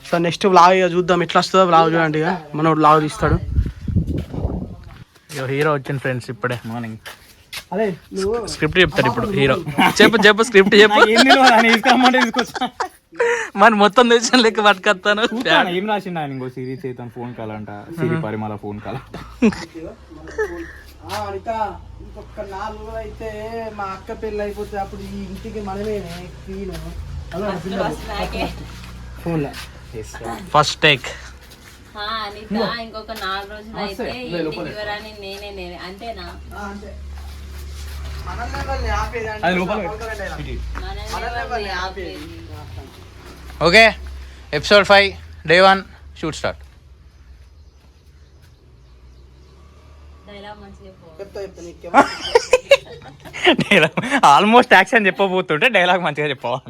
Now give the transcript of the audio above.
So next vlog ఇక చూద్దాం ఎట్లా వస్తుందో వ్లాగ్ చూడండి. ఇక మన వ్లాగ్ తీస్తాడు. హీరో వచ్చింది ఫ్రెండ్స్ ఇప్పుడే మార్నింగ్. అదే స్క్రిప్ట్ చెప్తాడు ఇప్పుడు హీరో. చెప్పు స్క్రిప్ట్ చెప్పు. మరి మొత్తం తెచ్చిన లెక్క పట్టుకొస్తాను. ఏం రాసిండు ఆయన? ఇంకో సిరి చేతన్ ఫోన్ కాల్ అంట, సిరి పరిమళ ఫోన్ కాల్ అంట. అనిత ఇంకొక 4 రోజులు అయితే మా అక్క పెళ్ళి అయిపోతే అప్పుడు ఈ ఇంటికి మనమే క్లీన్. First take. ఇంకొక 4 రోజులు అయితే ఇంటికి వరాని నేనే అంతేనా? Okay, episode 5 day 1 shoot start. Almost action చెప్పబోతుంటే డైలాగ్ మంచిగా చెప్పాలి.